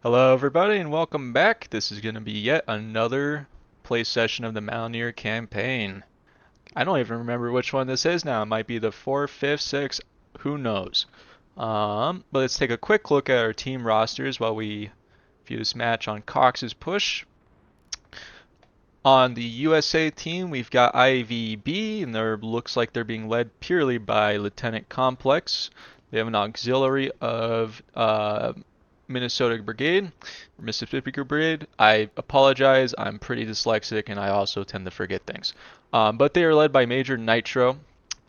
Hello everybody and welcome back. This is going to be yet another play session of the Mountaineer campaign. I don't even remember which one this is now. It might be the 4th, 5th, 6th, who knows. But let's take a quick look at our team rosters while we view this match on Cox's push. On the USA team, we've got IVB, and there looks like they're being led purely by Lieutenant Complex. They have an auxiliary of Minnesota Brigade, Mississippi Brigade. I apologize, I'm pretty dyslexic and I also tend to forget things. But they are led by Major Nitro.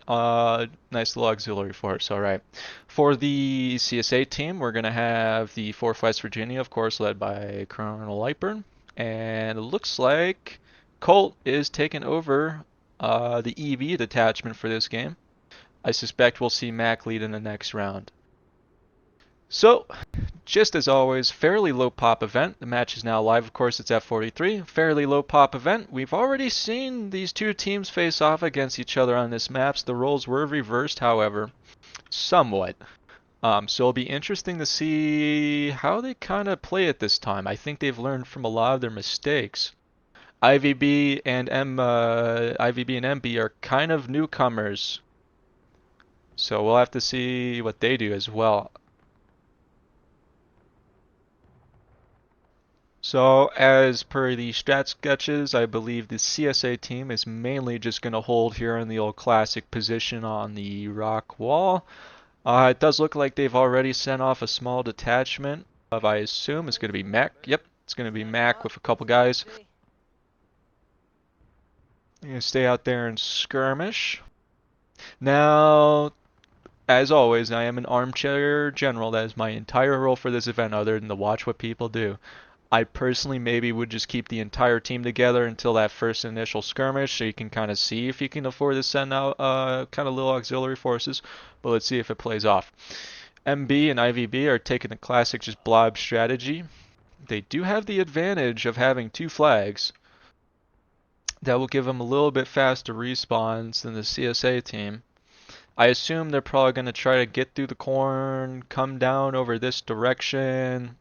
Nice little auxiliary force, alright. For the CSA team, we're going to have the 4th West Virginia, of course, led by Colonel Lightburn. And it looks like Colt is taking over the EV detachment for this game. I suspect we'll see Mac lead in the next round. So, just as always, fairly low pop event. The match is now live, of course, it's at 43. Fairly low pop event. We've already seen these two teams face off against each other on this map. The roles were reversed, however, somewhat. So it'll be interesting to see how they kind of play it this time. I think they've learned from a lot of their mistakes. IVB and MB are kind of newcomers, so we'll have to see what they do as well. So, as per the strat sketches, I believe the CSA team is mainly just going to hold here in the old classic position on the rock wall. It does look like they've already sent off a small detachment of, I assume, it's going to be Mac. Yep, it's going to be Mac with a couple guys. I'm going to stay out there and skirmish. Now, as always, I am an armchair general. That is my entire role for this event, other than to watch what people do. I personally maybe would just keep the entire team together until that first initial skirmish so you can kind of see if you can afford to send out kind of little auxiliary forces, but let's see if it plays off. MB and IVB are taking the classic just blob strategy. They do have the advantage of having two flags. That will give them a little bit faster respawns than the CSA team. I assume they're probably going to try to get through the corn, come down over this direction,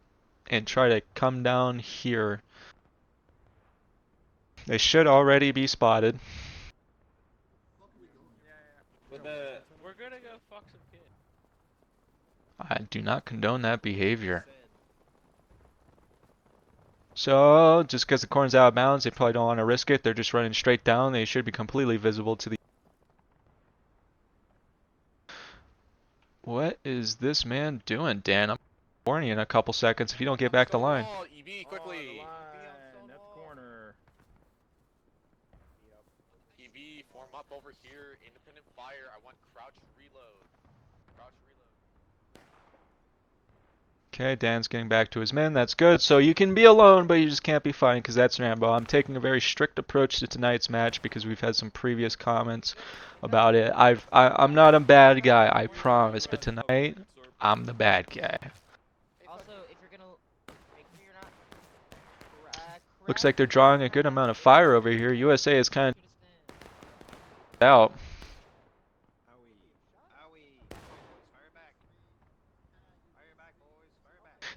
and try to come down here. They should already be spotted. We're gonna go fuck some kids. I do not condone that behavior. So, just because the corn's out of bounds, they probably don't want to risk it. They're just running straight down. They should be completely visible to the... What is this man doing, Dan? I'm warning you in a couple seconds if you don't get back to line. EB, quickly. That's corner. EB, form up over here. Independent fire. I want crouch reload. Crouch reload. Okay, Dan's getting back to his men. That's good. So you can be alone, but you just can't be fine because that's Rambo. I'm taking a very strict approach to tonight's match because we've had some previous comments about it. I'm not a bad guy, I promise, but tonight I'm the bad guy. Also, if you're gonna make sure you're not Looks like they're drawing a good amount of fire over here. USA is kind of out.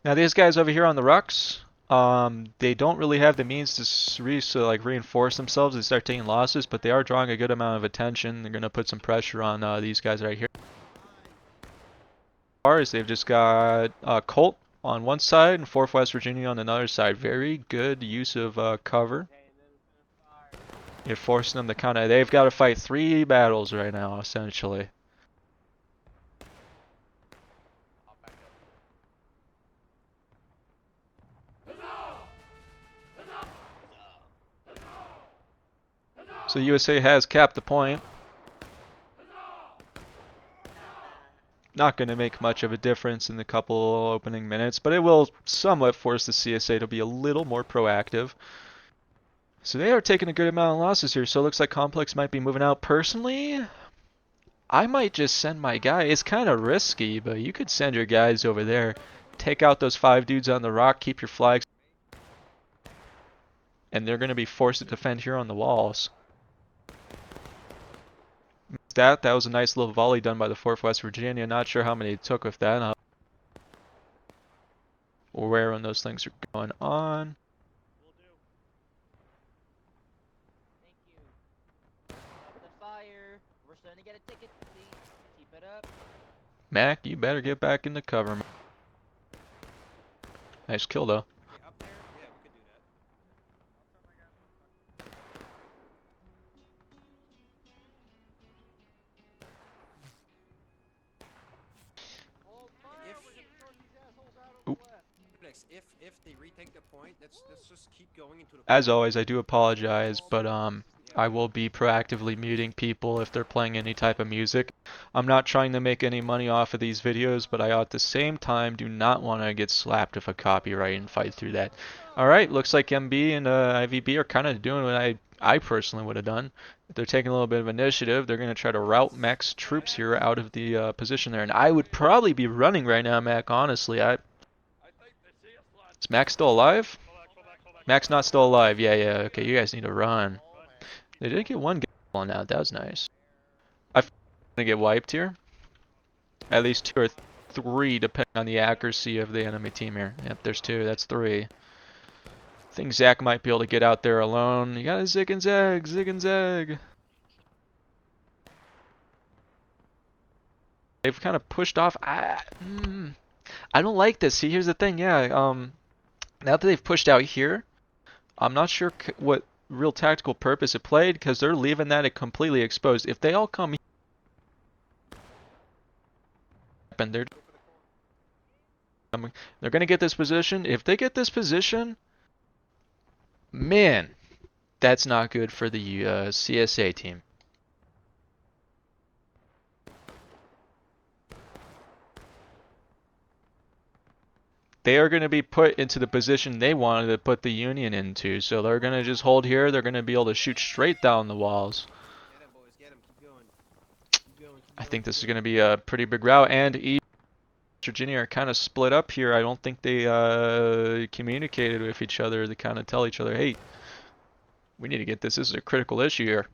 Now these guys over here on the rocks, they don't really have the means to reinforce themselves and start taking losses, but they are drawing a good amount of attention. They're going to put some pressure on these guys right here. They've just got Colt on one side and 4th West Virginia on another side. Very good use of cover. You're forcing them to kind of... They've got to fight 3 battles right now, essentially. So USA has capped the point. Not going to make much of a difference in the couple opening minutes, but it will somewhat force the CSA to be a little more proactive. So they are taking a good amount of losses here, so it looks like Complex might be moving out. Personally, I might just send my guy. It's kind of risky, but you could send your guys over there. Take out those 5 dudes on the rock, keep your flags. And they're going to be forced to defend here on the walls. That was a nice little volley done by the 4th West Virginia. Not sure how many it took with that. aware when those things are going on. Will do. Thank you. Stop the fire. We're starting to get a ticket, please. Keep it up. Mac, you better get back into cover. Nice kill though. Okay, up there? Yeah, we could do that. Hold fire. If- We're gonna sort these assholes out on Oop. the left. Next, if they retake the point, let's just keep going into the As point. always, I do apologize, but Yeah, I will be proactively muting people if they're playing any type of music. I'm not trying to make any money off of these videos, but I at the same time do not want to get slapped with a copyright and fight through that. Alright, looks like MB and IVB are kind of doing what I personally would have done. They're taking a little bit of initiative. They're going to try to route Mac's troops here out of the position there. And I would probably be running right now, Mac, honestly. I think they see us flying. Is Mac still alive? Pull back. Mac's not still alive. Yeah, yeah. Okay, you guys need to run. Oh, man. They did get one on out. That was nice. I'm gonna get wiped here. At least 2 or 3, depending on the accuracy of the enemy team here. Yep, there's 2. That's 3. I think Zach might be able to get out there alone. You gotta zig and zag, zig and zag. They've kind of pushed off. I don't like this. See, here's the thing. Yeah, now that they've pushed out here, I'm not sure what real tactical purpose it played because they're leaving that completely exposed. If they all come here, and they're gonna get this position. If they get this position, man, that's not good for the CSA team. They are going to be put into the position they wanted to put the Union into. So they're going to just hold here. They're going to be able to shoot straight down the walls. Get him, boys. Get him. Keep going. I think this is going to be a pretty big rout. And East Virginia are kind of split up here. I don't think they communicated with each other to kind of tell each other, hey, we need to get this. This is a critical issue here.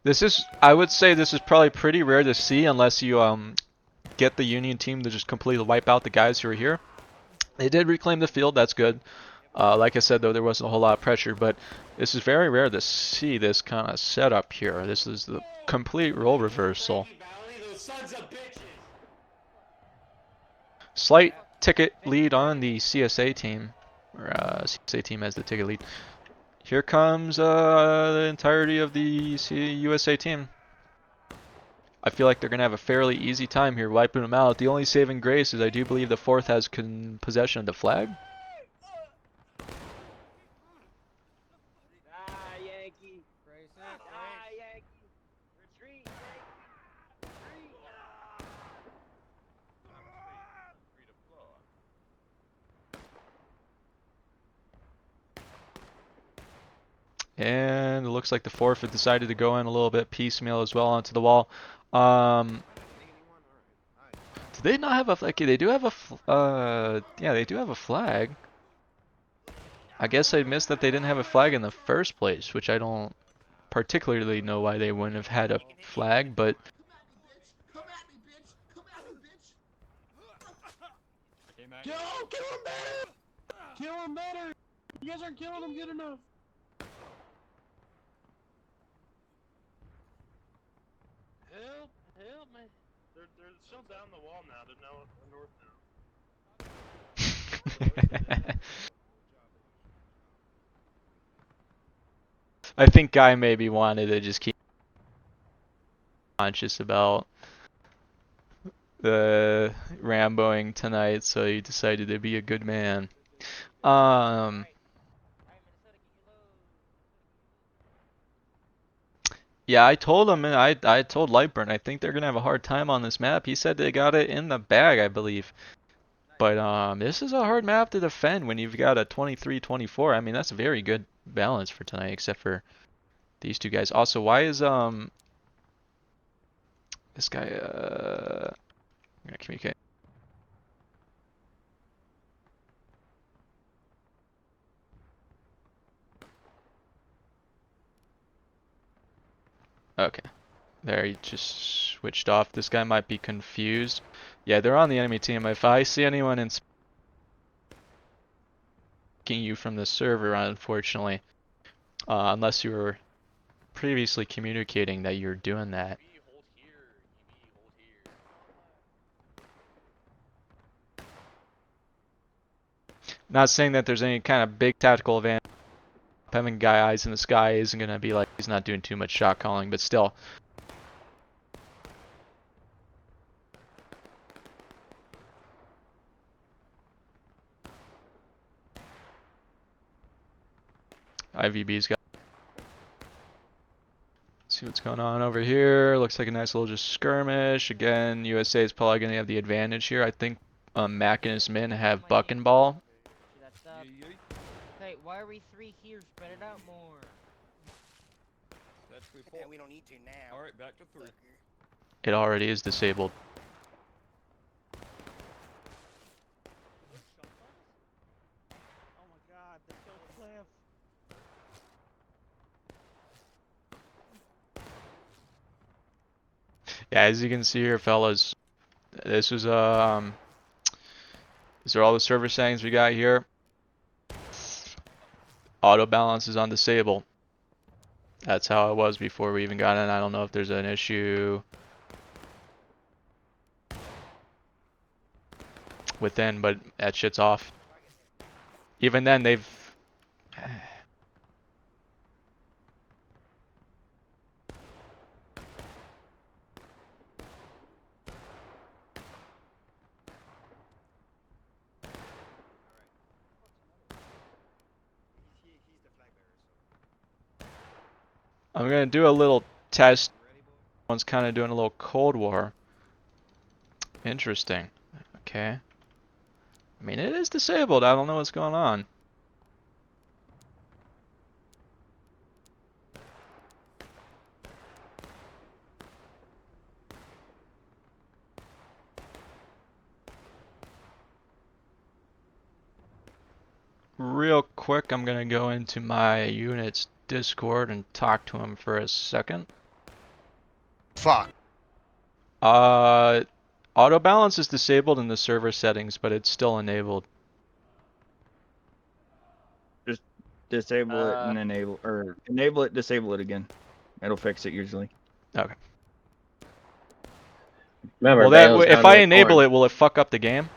This is, I would say this is probably pretty rare to see unless you get the Union team to just completely wipe out the guys who are here. They did reclaim the field, that's good. Like I said though, there wasn't a whole lot of pressure, but this is very rare to see this kind of setup here. This is the complete role reversal. Slight ticket lead on the CSA team, or CSA team has the ticket lead. Here comes the entirety of the USA team. I feel like they're going to have a fairly easy time here wiping them out. The only saving grace is I do believe the 4th has possession of the flag. Yankee. Yankee. Retreat, Yankee. Retreat. And it looks like the 4th have decided to go in a little bit piecemeal as well onto the wall. Do they not have a flag? Okay, they do have a yeah, they do have a flag. I guess I missed that they didn't have a flag in the first place, which I don't particularly know why they wouldn't have had a flag, but Come at me, bitch! Come at me, bitch! Kill him better! Kill him better! You guys aren't killing him good enough. Help me. They're still down the wall now. They're now north now. I think Guy maybe wanted to just keep conscious about the Ramboing tonight, so he decided to be a good man. Alright, Minnesota, can you load? Yeah, I told him, and I told Lightburn, I think they're gonna have a hard time on this map. He said they got it in the bag, I believe. But this is a hard map to defend when you've got a 23-24. I mean, that's a very good balance for tonight, except for these 2 guys. Also, why is This guy, I'm gonna communicate. Okay. There, he just switched off. This guy might be confused. Yeah, they're on the enemy team. If I see anyone in you from the server, unfortunately, unless you were previously communicating that you're doing that. EV, hold here. EV, hold here. Not saying that there's any kind of big tactical advantage. Having guy eyes in the sky isn't gonna be like he's not doing too much shot calling, but still. IVB's got. See what's going on over here. Looks like a nice little just skirmish. Again, USA is probably going to have the advantage here. I think Mac and his men have buck and ball. See that stuff? Hey, why are we 3 here? Spread it out more. That's we Yeah, we don't need to now. All right, back to 3. It already is disabled. Oh my god, they killed Cliff. Yeah, as you can see here, fellas, this was these are all the server settings we got here. Auto balance is on disable. That's how it was before we even got in. I don't know if there's an issue within, but that shit's off. Even then, they've. He's the flag bearer, so. I'm gonna do a little test. One's kind of doing a little Cold War. Interesting. Okay. I mean, it is disabled. I don't know what's going on. Real quick, I'm gonna go into my unit's Discord and talk to him for a second. Fuck. Auto balance is disabled in the server settings, but it's still enabled. Just disable it and enable, or enable it, disable it again. It'll fix it usually. Okay. Remember, Well, that Bale's if down I to enable record. it, will it fuck up the game?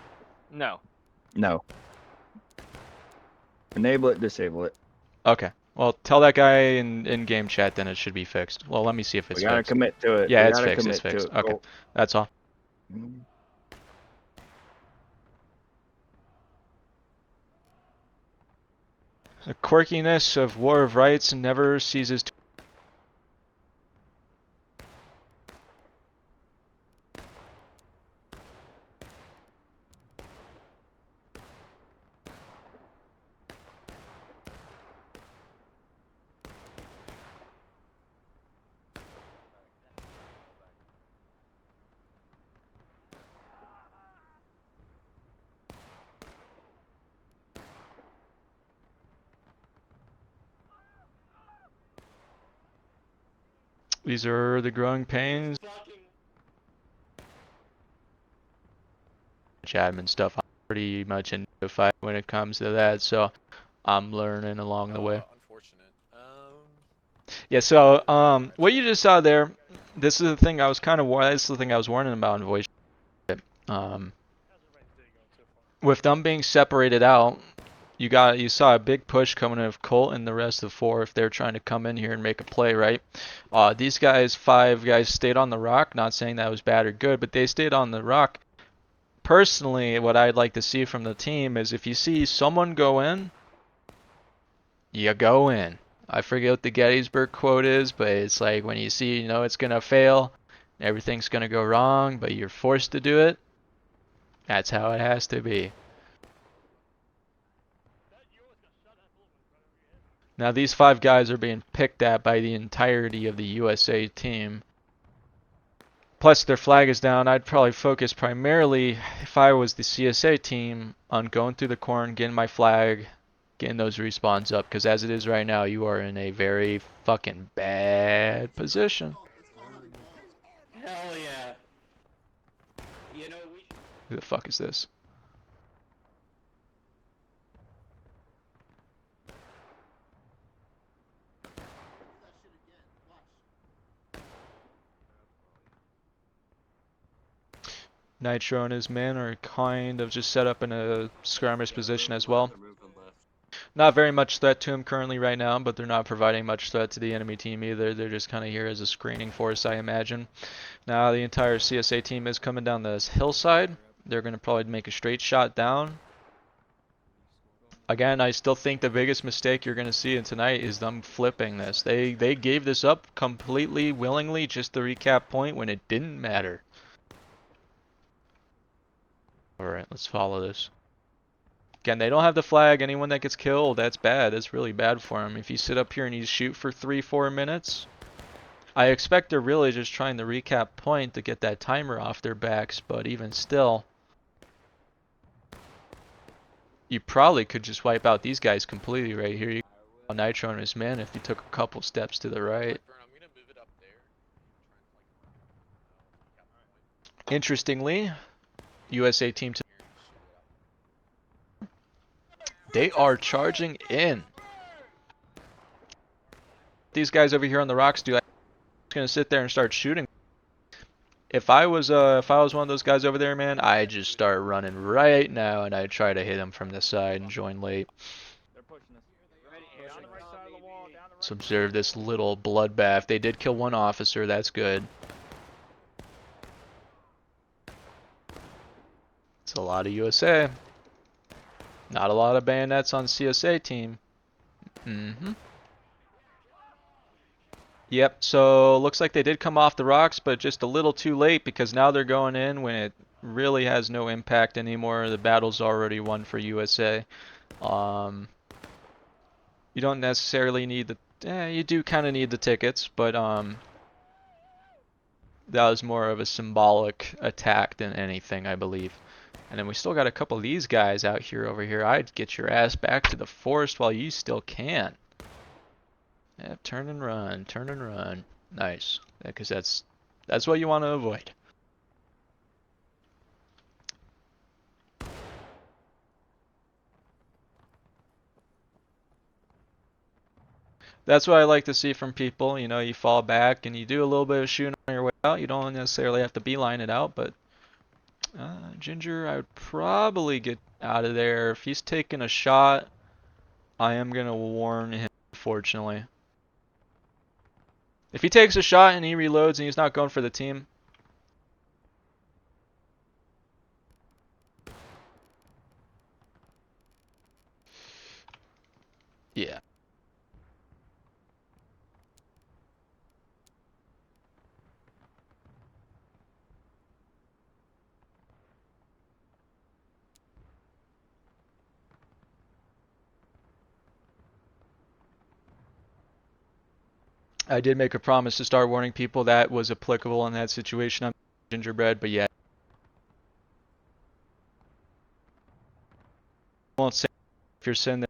No. No. Enable it, disable it. Okay. Well, tell that guy in game chat, then it should be fixed. Well, let me see if it's We gotta fixed. commit to it. Yeah, We it's gotta fixed. It's commit to fixed. it. Okay, that's all. The quirkiness of War of Rights never ceases to. These are the growing pains. Admin stuff. I'm pretty much into the fight when it comes to that, so I'm learning along the way. Unfortunate. Yeah. So what you just saw there, this is the thing I was kind of this is the thing I was warning about in voice. Um, with them being separated out, you saw a big push coming in of Colt and the rest of 4 if they're trying to come in here and make a play, right? These guys, 5 guys, stayed on the rock. Not saying that was bad or good, but they stayed on the rock. Personally, what I'd like to see from the team is if you see someone go in, you go in. I forget what the Gettysburg quote is, but it's like when you see, it's gonna fail, everything's gonna go wrong, but you're forced to do it. That's how it has to be. Now these 5 guys are being picked at by the entirety of the USA team. Plus, their flag is down. I'd probably focus primarily, if I was the CSA team, on going through the corn, getting my flag, getting those respawns up. Because as it is right now, you are in a very fucking bad position. It's called a vault. Hell yeah. You know, we should... Who the fuck is this? Do that shit again. Watch. Nitro and his men are kind of just set up in a skirmish position as well. Not very much threat to him currently right now, but they're not providing much threat to the enemy team either. They're just kind of here as a screening force, I imagine. Now the entire CSA team is coming down this hillside. They're going to probably make a straight shot down. Again, I still think the biggest mistake you're going to see in tonight is them flipping this. They gave this up completely willingly, just the recap point when it didn't matter. Alright, let's follow this. Again, they don't have the flag. Anyone that gets killed, that's bad. That's really bad for them. If you sit up here and you shoot for 3-4 minutes, I expect they're really just trying to recap point to get that timer off their backs, but even still, you probably could just wipe out these guys completely right here. You got Nitro and his men if you took a couple steps to the right. I'm gonna move it up there. Try and like point. Interestingly, USA team they are charging in. These guys over here on the rocks do. I'm just gonna sit there and start shooting. If I was one of those guys over there, man, I'd just start running right now and I'd try to hit them from the side and join late. They're pushing us. Ready? Down the right side of the wall. Down the right. Let's observe this little bloodbath. They did kill one officer. That's good. It's a lot of USA. Not a lot of bayonets on CSA team. Yep, so looks like they did come off the rocks, but just a little too late because now they're going in when it really has no impact anymore. The battle's already won for USA. You don't necessarily need the... you do kind of need the tickets, but that was more of a symbolic attack than anything, I believe. And then we still got a couple of these guys out here over here. I'd get your ass back to the forest while you still can. Yeah, turn and run, turn and run. Nice, because that's what you want to avoid. That's what I like to see from people. You know, you fall back and you do a little bit of shooting on your way out. You don't necessarily have to beeline it out, but Ginger, I would probably get out of there. If he's taking a shot, I am going to warn him, unfortunately. If he takes a shot and he reloads and he's not going for the team, yeah. I did make a promise to start warning people that was applicable in that situation. I'm gingerbread, but yeah. I won't say if you're sending,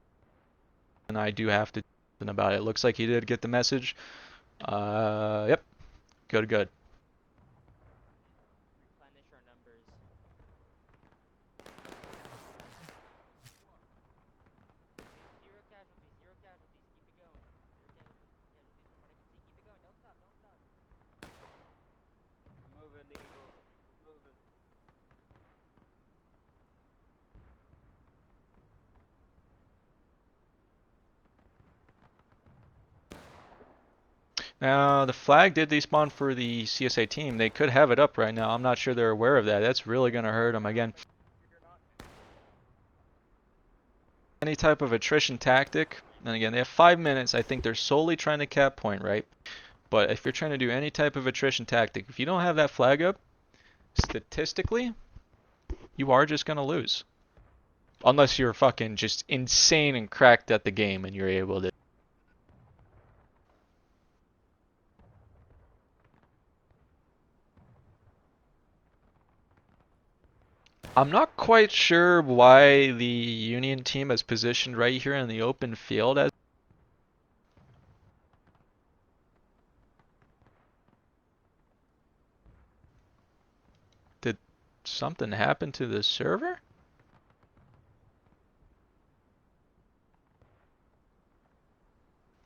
and I do have to do something about it. Looks like he did get the message. Yep. Good, good. Replenish our numbers. Zero casualties. Zero casualties. Keep it going. Zero casualties. Casualties from what I can see. Keep it going. Don't stop. Don't stop. Moving, Eagle. Moving. Now, the flag did despawn for the CSA team. They could have it up right now. I'm not sure they're aware of that. That's really going to hurt them again. Any type of attrition tactic, and again, they have 5 minutes. I think they're solely trying to cap point, right? But if you're trying to do any type of attrition tactic, if you don't have that flag up, statistically, you are just going to lose. Unless you're fucking just insane and cracked at the game and you're able to. I'm not quite sure why the Union team is positioned right here in the open field as did something happen to the server?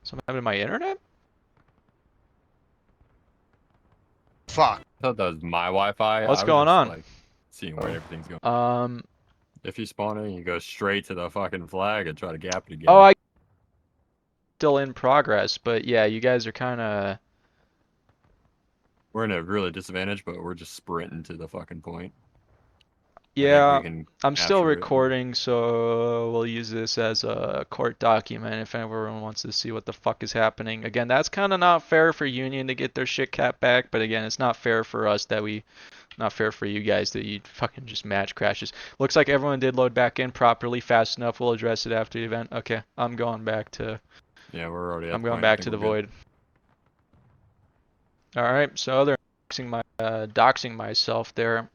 Something happened to my internet? Fuck. I thought that was my Wi-Fi. What's I was going just on? like seeing where everything's going. Um, If you spawn in, you go straight to the fucking flag and try to gap it again. oh, I still in progress, but yeah, you guys are kind of We're in a really disadvantage, but we're just sprinting to the fucking point. I think yeah. we can I'm still capture it. recording, so we'll use this as a court document if everyone wants to see what the fuck is happening. Again, that's kind of not fair for Union to get their shit capped back, but again, it's not fair for us that we, not fair for you guys that you fucking just match crashes. Looks like everyone did load back in properly, fast enough. We'll address it after the event. Okay, I'm going back to, Yeah, we're already at I'm the going point. I back think to the we're good. void. All right, so they're doxing myself there.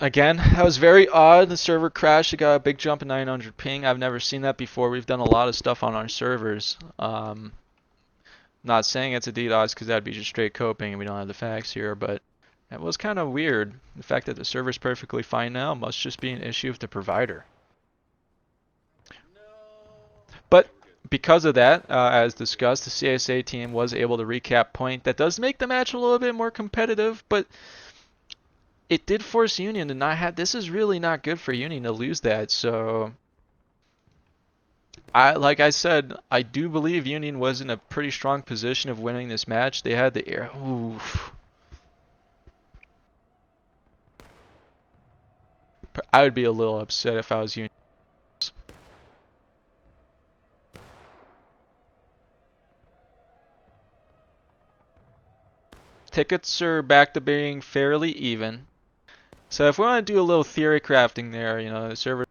Again, that was very odd. The server crashed. It got a big jump in 900 ping. I've never seen that before. We've done a lot of stuff on our servers. Not saying it's a DDoS because that'd be just straight coping and we don't have the facts here, but it was kind of weird. The fact that the server's perfectly fine now must just be an issue of the provider. But because of that, as discussed, the CSA team was able to recap point. That does make the match a little bit more competitive, but it did force Union to not have. This is really not good for Union to lose that. So, like I said, I do believe Union was in a pretty strong position of winning this match. They had the air. Oof. I would be a little upset if I was Union. Tickets are back to being fairly even. So if we want to do a little theory crafting there, you know, the server.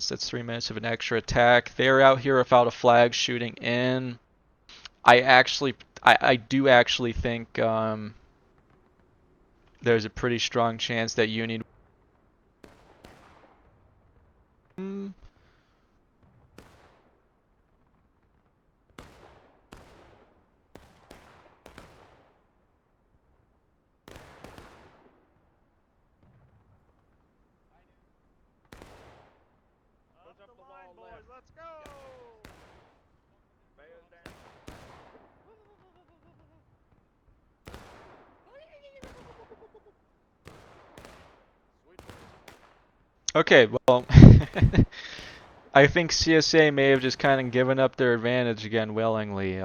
That's 3 minutes of an extra attack. They're out here without a flag shooting in. I do actually think there's a pretty strong chance that Union. Let's go! Okay, well, I think CSA may have just kind of given up their advantage again willingly.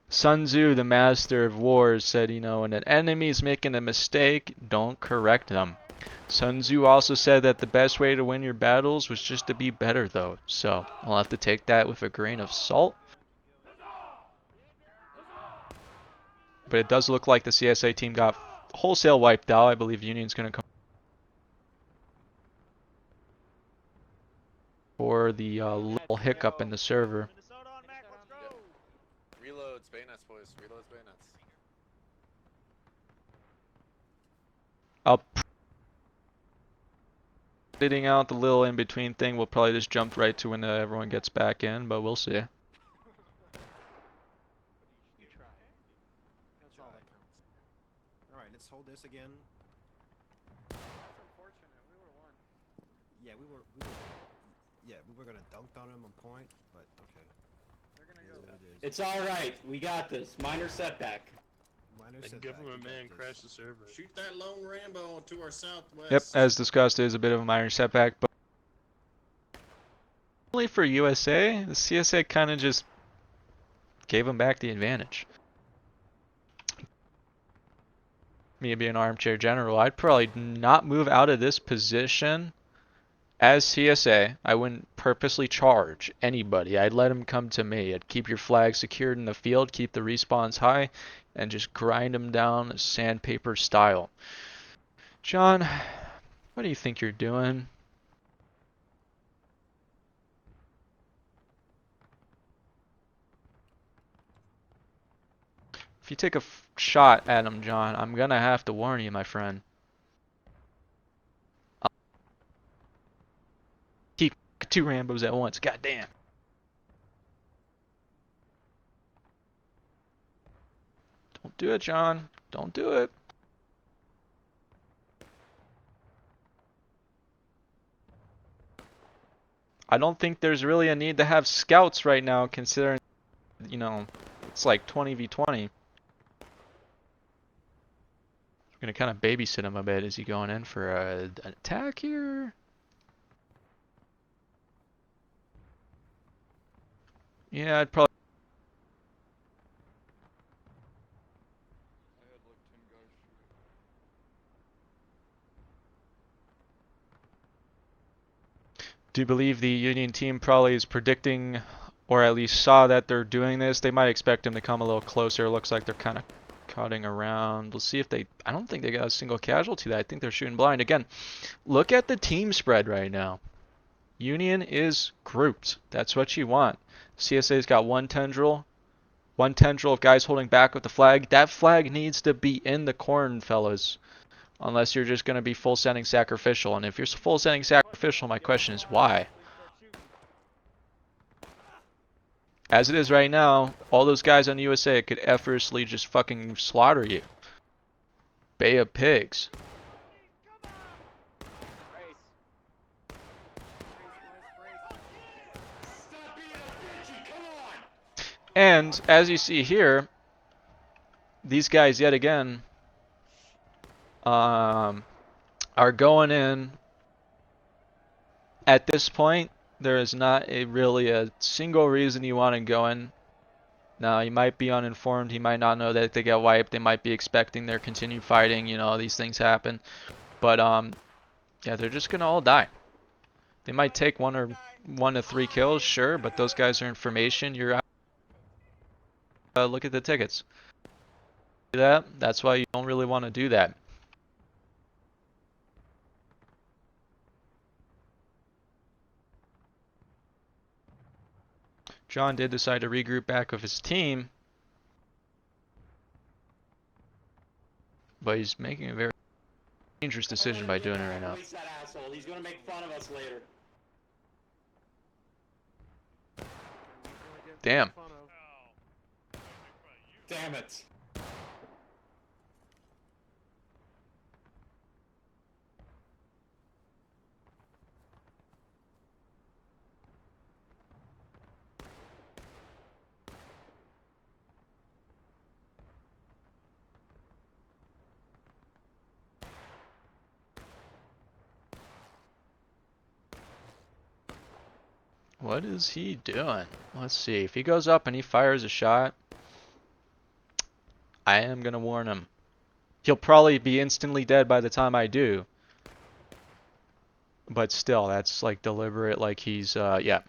Sun Tzu, the master of wars, said, you know, when an enemy's making a mistake, don't correct them. Sun Tzu also said that the best way to win your battles was just to be better, though. So I'll have to take that with a grain of salt. But it does look like the CSA team got wholesale wiped out. I believe Union's going to come for the little hiccup in the server. Reloads, bayonets, boys. Reloads, bayonets. I'll editing out the little in-between thing. We'll probably just jump right to when everyone gets back in, but we'll see. That's all that counts. Alright, let's hold this again. That's unfortunate. We were one. Yeah, we were gonna dunk on him on point, but okay. They're gonna It go. is what it is. It's alright, we got this. Minor setback. Minor The setback, government we got man this. crashed the server. Shoot that lone Rambo to our southwest. Yep, as discussed, it is a bit of a minor setback, but only for USA, the CSA kind of just gave them back the advantage. Me being an armchair general, I'd probably not move out of this position as CSA. I wouldn't purposely charge anybody. I'd let them come to me. I'd keep your flag secured in the field, keep the respawns high, and just grind them down sandpaper style. John, what do you think you're doing? If you take a shot at him, John, I'm gonna have to warn you, my friend. Keep 2 Rambos at once, goddamn. Don't do it, John. Don't do it. I don't think there's really a need to have scouts right now, considering, you know, it's like 20v20. I'm gonna kind of babysit him a bit. Is he going in for an attack here? Yeah, I'd probably. Do you believe the Union team probably is predicting, or at least saw that they're doing this? They might expect him to come a little closer. It looks like they're kind of cutting around. We'll see if they. I don't think they got a single casualty. I think they're shooting blind. Again, look at the team spread right now. Union is grouped. That's what you want. CSA's got one tendril of guys holding back with the flag. That flag needs to be in the corn, fellas. Unless you're just going to be full sending sacrificial. And if you're full sending sacrificial, my question is why? As it is right now, all those guys on USA could effortlessly just fucking slaughter you. Bay of Pigs. And as you see here, these guys yet again are going in. At this point, there is not really a single reason you want to go in. Now, you might be uninformed. He might not know that they get wiped. They might be expecting their continued fighting. You know, these things happen. But yeah, they're just gonna all die. They might take 1 to 3 kills, sure, but those guys are information. You're out. Look at the tickets. That's why you don't really want to do that. John did decide to regroup back with his team, but he's making a very dangerous decision by doing it right now. Release that asshole. He's gonna make fun of us later. Damn. Damn it. What is he doing? Let's see. If he goes up and he fires a shot, I am going to warn him. He'll probably be instantly dead by the time I do. But still, that's like deliberate, like he's, yeah.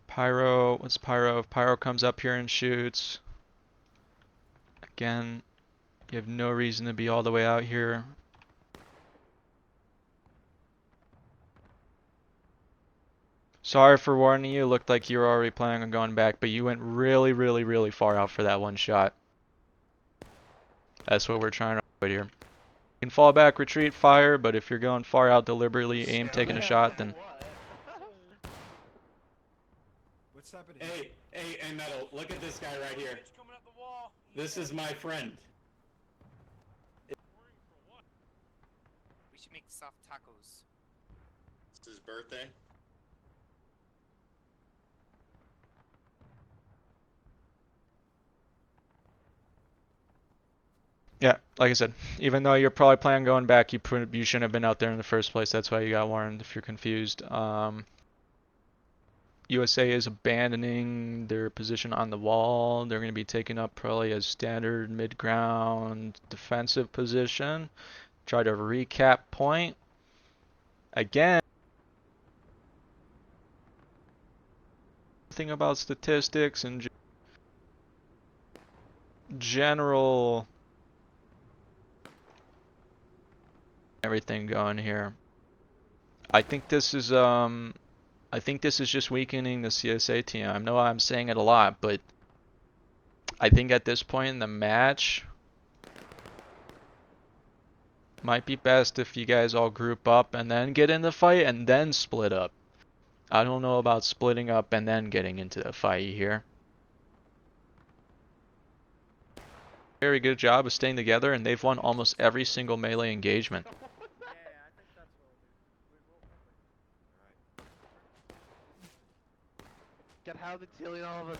Pyro, what's Pyro? If Pyro comes up here and shoots, again, you have no reason to be all the way out here. Sorry for warning you, looked like you were already planning on going back, but you went really, really, really far out for that one shot. That's what we're trying to avoid here. You can fall back, retreat, fire, but if you're going far out deliberately, aim taking a shot, then What's happening? Hey, Metal, look at this guy right here. This is my friend. We should make soft tacos. It's his birthday. yeah, like I said, even though you're probably planning on going back, you shouldn't have been out there in the first place. That's why you got warned if you're confused. USA is abandoning their position on the wall. They're going to be taking up probably a standard mid-ground defensive position. Try to recap point. Again, thing about statistics and general everything going here. I think this is just weakening the CSA team. I know I'm saying it a lot, but I think at this point in the match, might be best if you guys all group up and then get in the fight and then split up. I don't know about splitting up and then getting into the fight here. Very good job of staying together, and they've won almost every single melee engagement. Get how the killing all of us.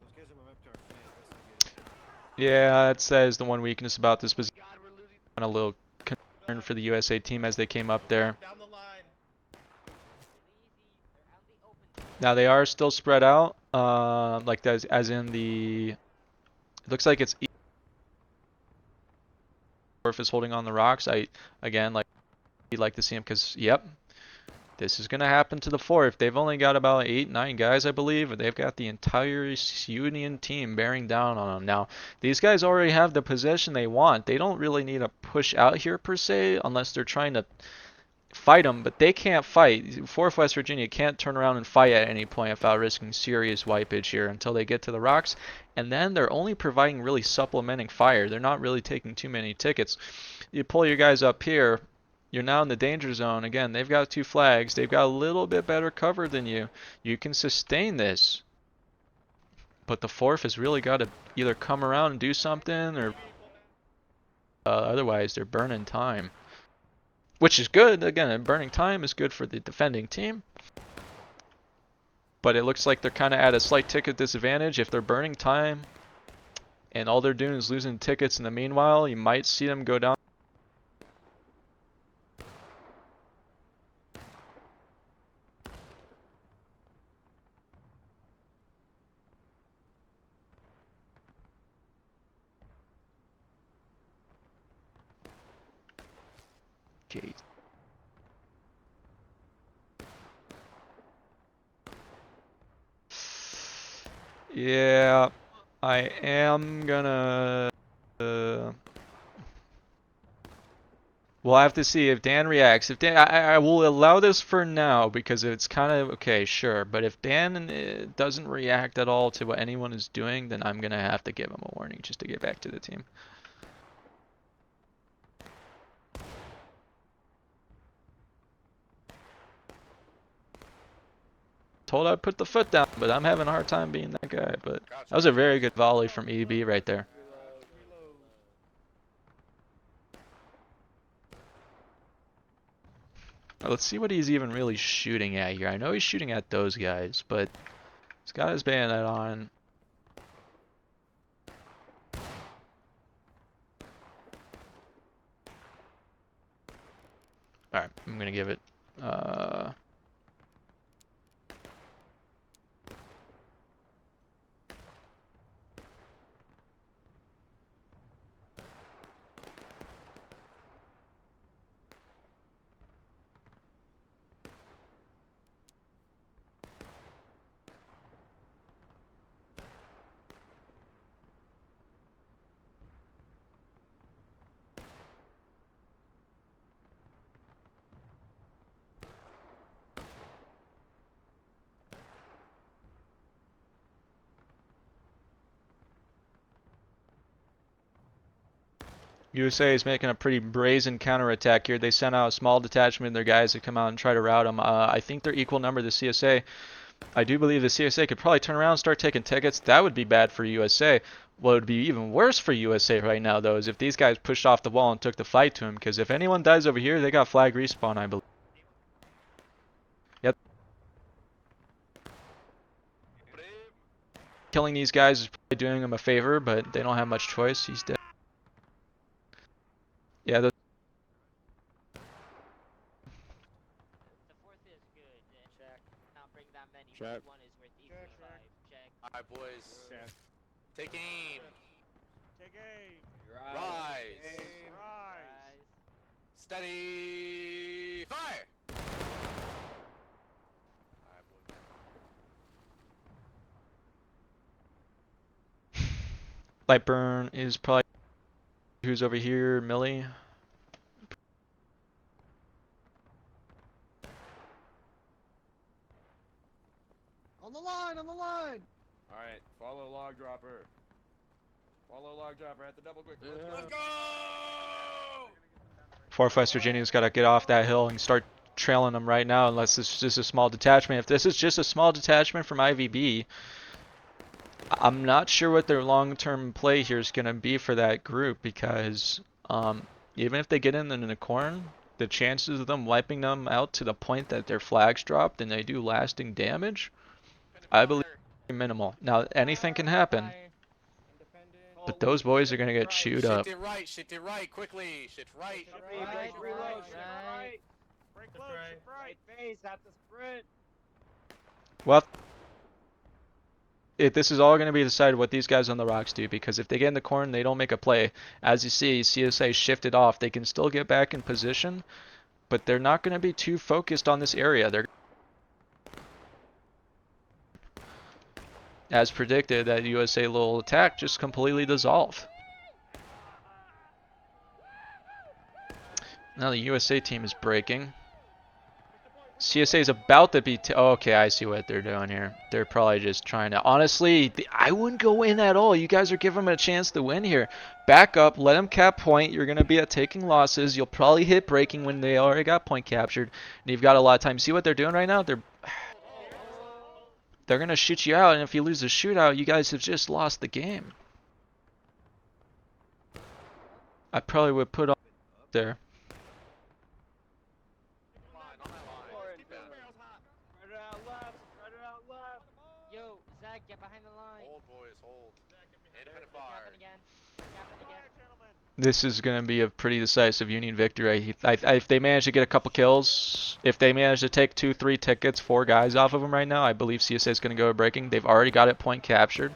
Those guys are up to our face. That's not good. Yeah, it says the one weakness about this position. I'm a little concerned for the USA team as they came up there. Down the line. Now they are still spread out, like that, as in the. It looks like it's Orf is holding on the rocks. Again, you'd like to see him because, yep, this is gonna happen to the fourth. They've only got about 8, 9 guys, I believe, and they've got the entire Union team bearing down on them. Now, these guys already have the possession they want. They don't really need to push out here per se, unless they're trying to fight them, but they can't fight. 4th West Virginia can't turn around and fight at any point without risking serious wipage here until they get to the rocks, and then they're only providing really supplementing fire. They're not really taking too many tickets. You pull your guys up here, you're now in the danger zone. Again, they've got 2 flags. They've got a little bit better cover than you. You can sustain this, but the 4th has really got to either come around and do something, or otherwise they're burning time. Which is good. Again, burning time is good for the defending team. But it looks like they're kind of at a slight ticket disadvantage. If they're burning time and all they're doing is losing tickets in the meanwhile, you might see them go down. Okay. Yeah, I am gonna. We'll have to see if Dan reacts. If Dan, I will allow this for now because it's kind of okay, sure. But if Dan doesn't react at all to what anyone is doing, then I'm gonna have to give him a warning just to get back to the team. Told I'd put the foot down, but I'm having a hard time being that guy. But that was a very good volley from EB right there. Now, let's see what he's even really shooting at here. I know he's shooting at those guys, but he's got his bayonet on. Alright, I'm gonna give it USA is making a pretty brazen counterattack here. They sent out a small detachment of their guys to come out and try to rout them. I think they're equal number to CSA. I do believe the CSA could probably turn around and start taking tickets. That would be bad for USA. What would be even worse for USA right now, though, is if these guys pushed off the wall and took the fight to him, because if anyone dies over here, they got flag respawn, I believe. Yep. Killing these guys is probably doing them a favor, but they don't have much choice. He's dead. Yeah, The 4th is good. Check. Not bring that many. Check. 1 is worth equally 5. Check. Alright, boys. Check. Take aim. Take aim. Rise. Rise. Steady. Fire. Lightburn is probably who's over here, Millie. On the line, on the line! Alright, follow log dropper. Follow log dropper at the double quick. Let's go! 4th West Virginia's got to get off that hill and start trailing them right now, unless this is just a small detachment. If this is just a small detachment from IVB, I'm not sure what their long-term play here is going to be for that group, because even if they get in the corn, the chances of them wiping them out to the point that their flags dropped and they do lasting damage, I believe, are minimal. Now, anything can happen, but those boys are going to get chewed up. Shift it right, quickly. Shift right. Right, right, right. Break low, right face, have to sprint. Well, this is all going to be decided what these guys on the rocks do, because if they get in the corn, they don't make a play. As you see, CSA shifted off. They can still get back in position, but they're not going to be too focused on this area. They're, as predicted, that USA little attack just completely dissolved. Now the USA team is breaking. CSA is about to be... oh, okay, I see what they're doing here. They're probably just trying to... honestly, I wouldn't go in at all. You guys are giving them a chance to win here. Back up, let them cap point. You're going to be at taking losses. You'll probably hit breaking when they already got point captured. And you've got a lot of time. See what they're doing right now? They're going to shoot you out, and if you lose the shootout, you guys have just lost the game. I probably would put on there. Yo, Zach, get behind the line. Hold, boys, hold. Independent fire. Happen again. Happen again. This is going to be a pretty decisive Union victory. If they manage to get a couple kills, if they manage to take 2-3 tickets, 4 guys off of them right now, I believe CSA is going to go breaking. They've already got it point captured.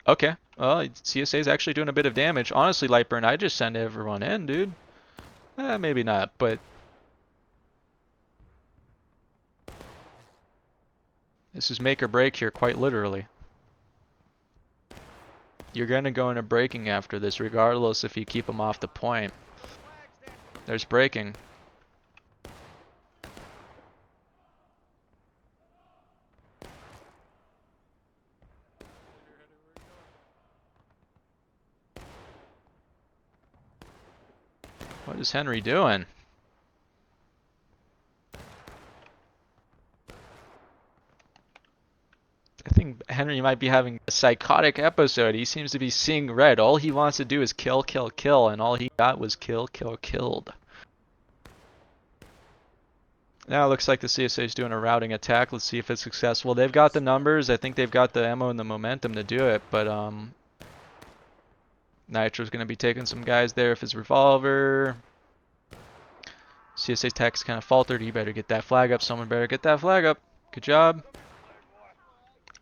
Okay, well, CSA is actually doing a bit of damage. Honestly, Lightburn, I just send everyone in, dude. Maybe not, but... this is make or break here, quite literally. You're going to go into breaking after this, regardless if you keep them off the point. There's breaking. What is Henry doing? I think Henry might be having a psychotic episode. He seems to be seeing red. All he wants to do is kill, kill, kill, and all he got was kill, kill, killed. Now it looks like the CSA is doing a routing attack. Let's see if it's successful. They've got the numbers. I think they've got the ammo and the momentum to do it, but Nitro's going to be taking some guys there with his revolver. CSA tech's kind of faltered. He better get that flag up. Someone better get that flag up. Good job.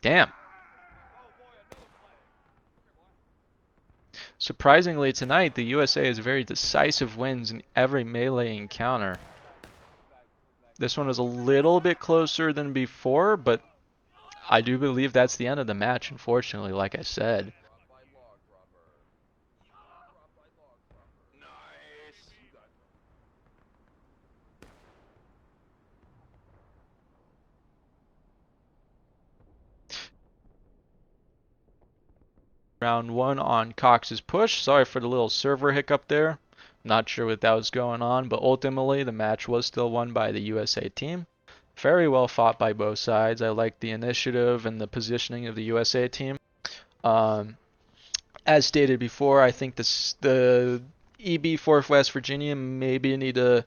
Damn. Surprisingly tonight, the USA has very decisive wins in every melee encounter. This one was a little bit closer than before, but I do believe that's the end of the match, unfortunately, like I said. Round 1 on Cox's push. Sorry for the little server hiccup there. Not sure what that was going on, but ultimately the match was still won by the USA team. Very well fought by both sides. I like the initiative and the positioning of the USA team. As stated before, I think the EB 4th West Virginia maybe need to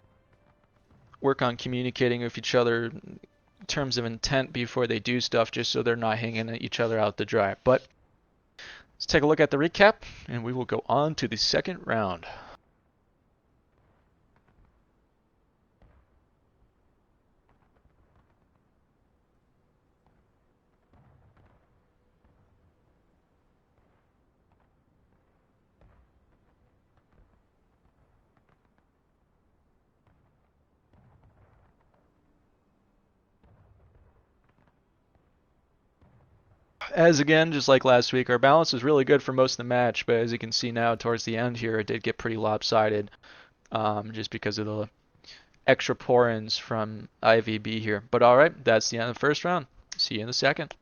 work on communicating with each other in terms of intent before they do stuff, just so they're not hanging at each other out to dry. But let's take a look at the recap, and we will go on to the second round. as again, just like last week, our balance was really good for most of the match, but as you can see now towards the end here, it did get pretty lopsided, just because of the extra pour-ins from IVB here. But all right, that's the end of the first round. See you in the second.